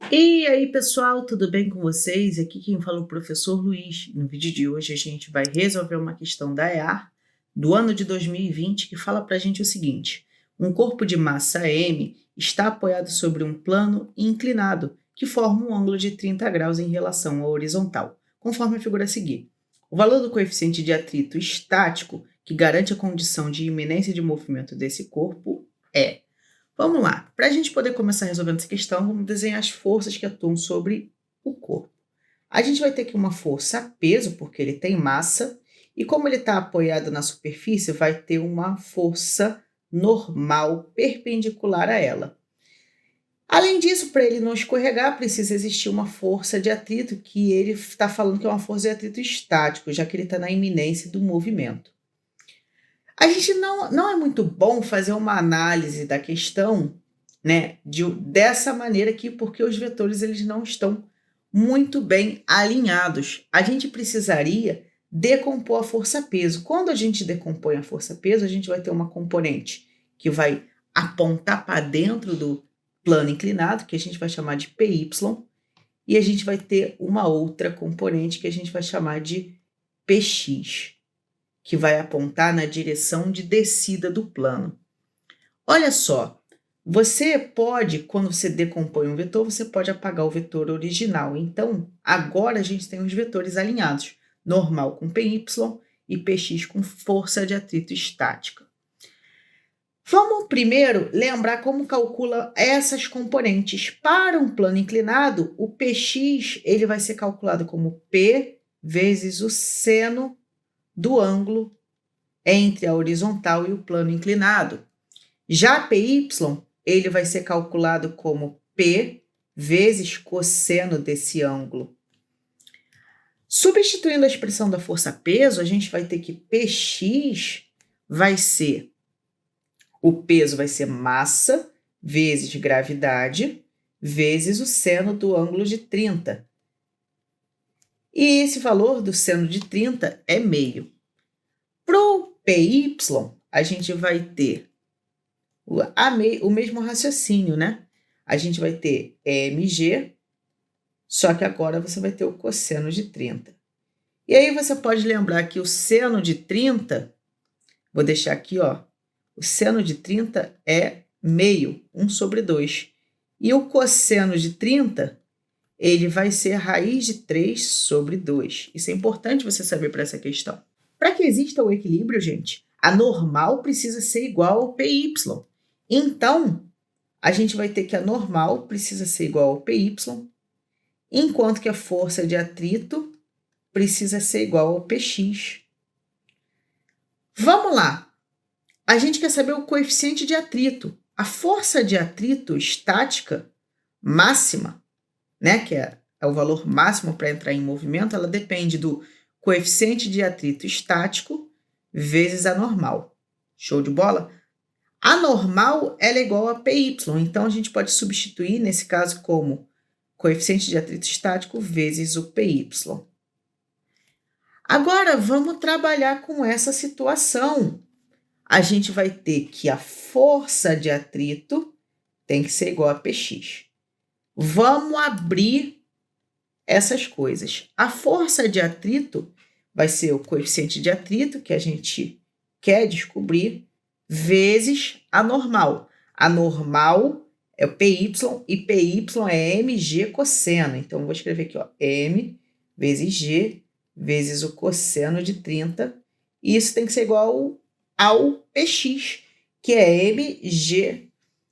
E aí, pessoal, tudo bem com vocês? Aqui quem fala é o professor Luiz. No vídeo de hoje a gente vai resolver uma questão da EAR do ano de 2020 que fala para a gente o seguinte: um corpo de massa M está apoiado sobre um plano inclinado que forma um ângulo de 30 graus em relação à horizontal, conforme a figura a seguir. O valor do coeficiente de atrito estático, que garante a condição de iminência de movimento desse corpo, é. Vamos lá. Para a gente poder começar resolvendo essa questão, vamos desenhar as forças que atuam sobre o corpo. A gente vai ter aqui uma força a peso, porque ele tem massa, e como ele está apoiado na superfície, vai ter uma força normal perpendicular a ela. Além disso, para ele não escorregar, precisa existir uma força de atrito, que ele está falando que é uma força de atrito estático, já que ele está na iminência do movimento. A gente não é muito bom fazer uma análise da questão, né, dessa maneira aqui, porque os vetores eles não estão muito bem alinhados. A gente precisaria decompor a força-peso. Quando a gente decompõe a força-peso, a gente vai ter uma componente que vai apontar para dentro do plano inclinado, que a gente vai chamar de PY, e a gente vai ter uma outra componente que a gente vai chamar de PX, que vai apontar na direção de descida do plano. Olha só, você pode, quando você decompõe um vetor, você pode apagar o vetor original. Então, agora a gente tem os vetores alinhados, normal com PY e PX com força de atrito estática. Vamos primeiro lembrar como calcula essas componentes. Para um plano inclinado, o PX ele vai ser calculado como P vezes o seno do ângulo entre a horizontal e o plano inclinado. Já PY, ele vai ser calculado como P vezes cosseno desse ângulo. Substituindo a expressão da força-peso, a gente vai ter que PX vai ser, o peso vai ser massa vezes gravidade vezes o seno do ângulo de 30. E esse valor do seno de 30 é meio. Para o PY, a gente vai ter o mesmo raciocínio, né? A gente vai ter mg, só que agora você vai ter o cosseno de 30. E aí você pode lembrar que o seno de 30, vou deixar aqui, ó, o seno de 30 é meio, 1 sobre 2. E o cosseno de 30, ele vai ser raiz de 3 sobre 2. Isso é importante você saber para essa questão. Para que exista o equilíbrio, gente, a normal precisa ser igual ao PY. Então, a gente vai ter que a normal precisa ser igual ao PY, enquanto que a força de atrito precisa ser igual ao PX. Vamos lá. A gente quer saber o coeficiente de atrito. A força de atrito estática máxima, né, que é o valor máximo para entrar em movimento, ela depende do coeficiente de atrito estático vezes a normal. Show de bola? A normal ela é igual a PY, então a gente pode substituir nesse caso como coeficiente de atrito estático vezes o PY. Agora vamos trabalhar com essa situação. A gente vai ter que a força de atrito tem que ser igual a PX. Vamos abrir essas coisas. A força de atrito vai ser o coeficiente de atrito que a gente quer descobrir vezes a normal. A normal é o PY e PY é mg cosseno. Então, eu vou escrever aqui, ó, m vezes g vezes o cosseno de 30. E isso tem que ser igual ao PX, que é mg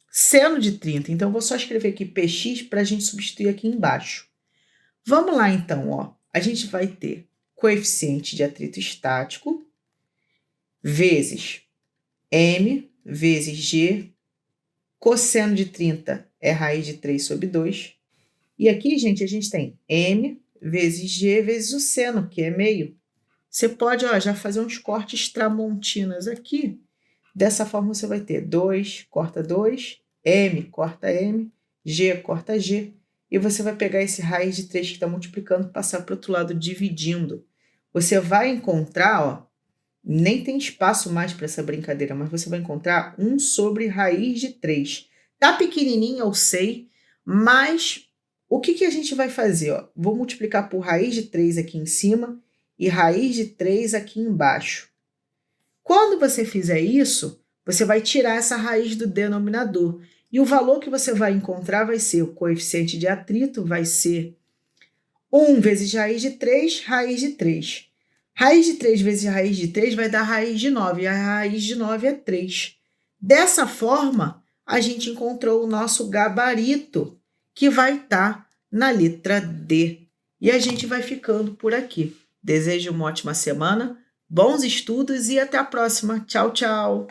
seno de 30. Então, eu vou só escrever aqui PX para a gente substituir aqui embaixo. Vamos lá, então, ó. A gente vai ter coeficiente de atrito estático vezes m vezes g, cosseno de 30 é raiz de 3 sobre 2. E aqui, gente, a gente tem m vezes g vezes o seno, que é meio. Você pode, ó, já fazer uns cortes tramontinas aqui. Dessa forma, você vai ter 2, corta 2, m, corta m, g, corta g. E você vai pegar esse raiz de 3 que está multiplicando e passar para o outro lado, dividindo. Você vai encontrar, ó, nem tem espaço mais para essa brincadeira, mas você vai encontrar 1 sobre raiz de 3. Tá pequenininho, eu sei, mas O que a gente vai fazer? Ó? Vou multiplicar por raiz de 3 aqui em cima e raiz de 3 aqui embaixo. Quando você fizer isso, você vai tirar essa raiz do denominador. E o valor que você vai encontrar vai ser o coeficiente de atrito, vai ser 1 vezes raiz de 3, raiz de 3. Raiz de 3 vezes raiz de 3 vai dar raiz de 9, e a raiz de 9 é 3. Dessa forma, a gente encontrou o nosso gabarito, que vai estar na letra D. E a gente vai ficando por aqui. Desejo uma ótima semana, bons estudos e até a próxima. Tchau, tchau!